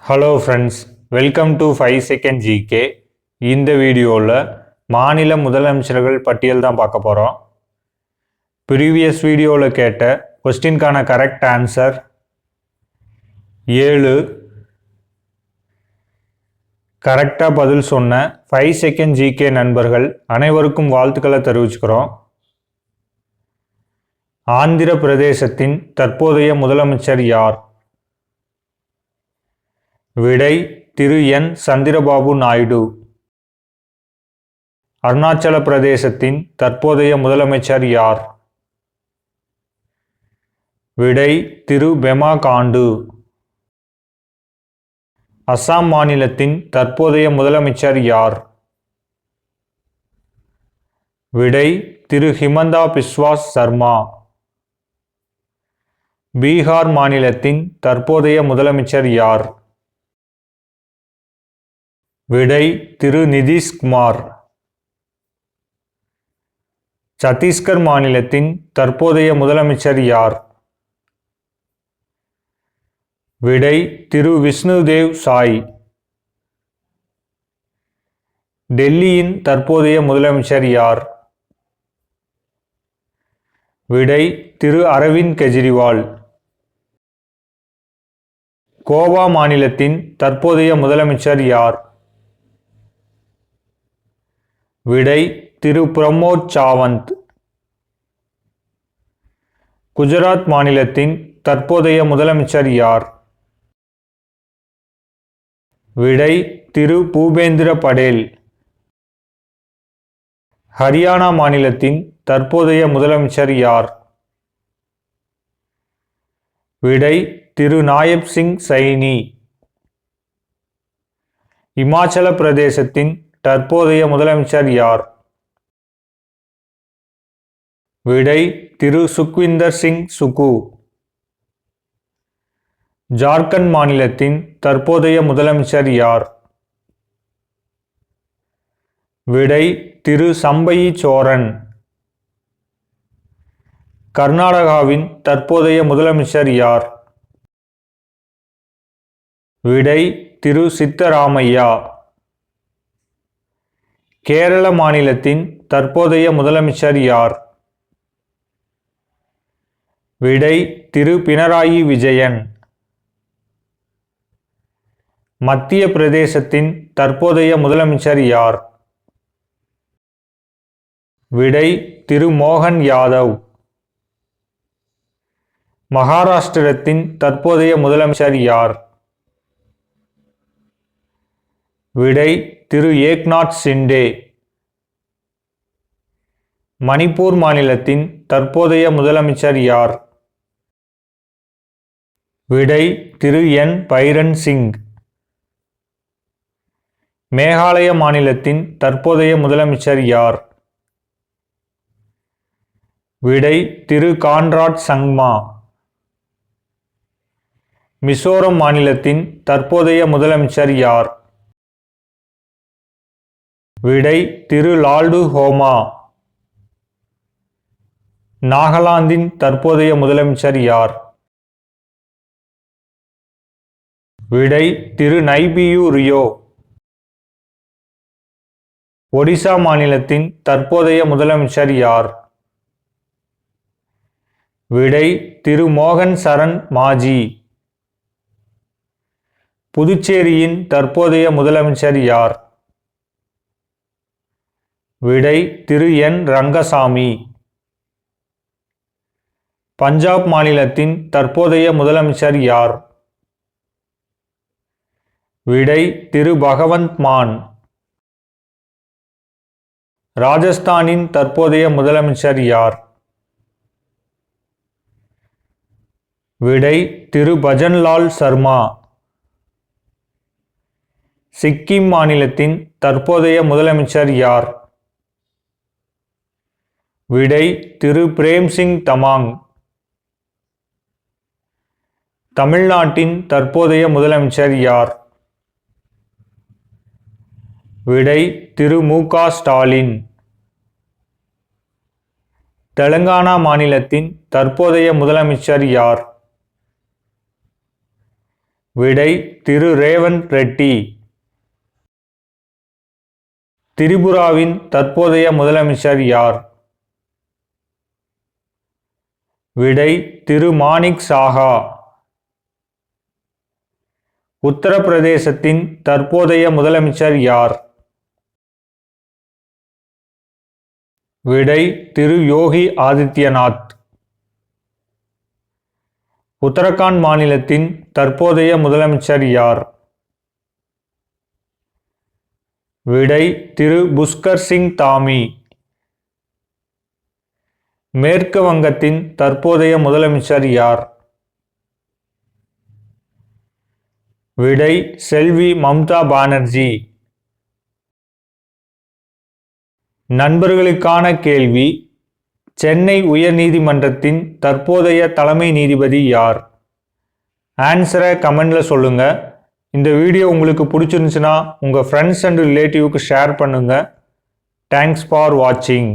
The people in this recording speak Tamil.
Hello friends, welcome to 5 second GK. இந்த வீடியோவில் மாநில முதலமைச்சர்கள் பட்டியல் தான் பார்க்க போகிறோம். ப்ரீவியஸ் வீடியோவில் கேட்ட கொஸ்டின்கான கரெக்ட் ஆன்சர் 7. கரெக்டாக பதில் சொன்ன 5 செகண்ட் ஜிகே நண்பர்கள் அனைவருக்கும் வாழ்த்துக்களை தெரிவிச்சுக்கிறோம். ஆந்திர பிரதேசத்தின் தற்போதைய முதலமைச்சர் யார்? விடை திரு என் சந்திரபாபு நாயுடு. அருணாச்சல பிரதேசத்தின் தற்போதைய முதலமைச்சர் யார்? விடை திரு பெமா காண்டு. அசாம் மாநிலத்தின் தற்போதைய முதலமைச்சர் யார்? விடை திரு ஹிமந்தா பிஸ்வா சர்மா. பீகார் மாநிலத்தின் தற்போதைய முதலமைச்சர் யார்? விடை திரு நிதிஷ்குமார். சத்தீஸ்கர் மாநிலத்தின் தற்போதைய முதலமைச்சர் யார்? விடை திரு விஷ்ணுதேவ் சாய். டெல்லியின் தற்போதைய முதலமைச்சர் யார்? விடை திரு அரவிந்த் கெஜ்ரிவால். கோவா மாநிலத்தின் தற்போதைய முதலமைச்சர் யார்? விடை திரு பிரமோத் சாவந்த். குஜராத் மாநிலத்தின் தற்போதைய முதலமைச்சர் யார்? விடை திரு பூபேந்திர படேல். ஹரியானா மாநிலத்தின் தற்போதைய முதலமைச்சர் யார்? விடை திரு நாயப் சிங் சைனி. இமாச்சல பிரதேசத்தின் தற்போதைய முதலமைச்சர் யார்? விடை திரு சுக்விந்தர் சிங் சுகு. ஜார்க்கண்ட் மாநிலத்தின் தற்போதைய முதலமைச்சர் யார்? விடை திரு சம்பயி சோரன். கர்நாடகாவின் தற்போதைய முதலமைச்சர் யார்? விடை திரு சித்தராமையா. கேரள மாநிலத்தின் தற்போதைய முதலமைச்சர் யார்? விடை திரு பினராயி விஜயன். மத்திய பிரதேசத்தின் தற்போதைய முதலமைச்சர் யார்? விடை திரு மோகன் யாதவ். மகாராஷ்டிரத்தின் தற்போதைய முதலமைச்சர் யார்? விடை திரு ஏக்நாத் சிண்டே. மணிப்பூர் மாநிலத்தின் தற்போதைய முதலமைச்சர் யார்? விடை திரு என் பைரன் சிங். மேகாலய மாநிலத்தின் தற்போதைய முதலமைச்சர் யார்? விடை திரு கான்ராட் சங்மா. மிசோரம் மாநிலத்தின் தற்போதைய முதலமைச்சர் யார்? விடை திரு லால்டு ஹோமா. நாகாலாந்தின் தற்போதைய முதலமைச்சர் யார்? விடை திரு நைபியூ ரியோ. ஒடிசா மாநிலத்தின் தற்போதைய முதலமைச்சர் யார்? விடை திரு மோகன் சரண் மாஜி. புதுச்சேரியின் தற்போதைய முதலமைச்சர் யார்? விடை திரு என் ரங்கசாமி. பஞ்சாப் மாநிலத்தின் தற்போதைய முதலமைச்சர் யார்? விடை திரு பகவந்த் மான். ராஜஸ்தானின் தற்போதைய முதலமைச்சர் யார்? விடை திரு பஜன்லால் சர்மா. சிக்கிம் மாநிலத்தின் தற்போதைய முதலமைச்சர் யார்? விடை திரு பிரேம்சிங் தமாங். தமிழ்நாட்டின் தற்போதைய முதலமைச்சர் யார்? விடை திரு மு.க. ஸ்டாலின். தெலுங்கானா மாநிலத்தின் தற்போதைய முதலமைச்சர் யார்? விடை திரு ரேவந்த் ரெட்டி. திரிபுராவின் தற்போதைய முதலமைச்சர் யார்? விடை திரு மாணிக் சாஹா. உத்தரப்பிரதேசத்தின் தற்போதைய முதலமைச்சர் யார்? விடை திரு யோகி ஆதித்யநாத். உத்தரகாண்ட் மாநிலத்தின் தற்போதைய முதலமைச்சர் யார்? விடை திரு புஷ்கர் சிங் தாமி. மேற்கு வங்கத்தின் தற்போதைய முதலமைச்சர் யார்? விடை செல்வி மம்தா பானர்ஜி. நண்பர்களுக்கான கேள்வி: சென்னை உயர்நீதிமன்றத்தின் தற்போதைய தலைமை நீதிபதி யார்? ஆன்சரை கமெண்ட்ல சொல்லுங்க. இந்த வீடியோ உங்களுக்கு பிடிச்சிருந்துச்சுன்னா உங்கள் ஃப்ரெண்ட்ஸ் அண்ட் ரிலேட்டிவ்க்கு ஷேர் பண்ணுங்க. தேங்க்ஸ் ஃபார் வாட்சிங்.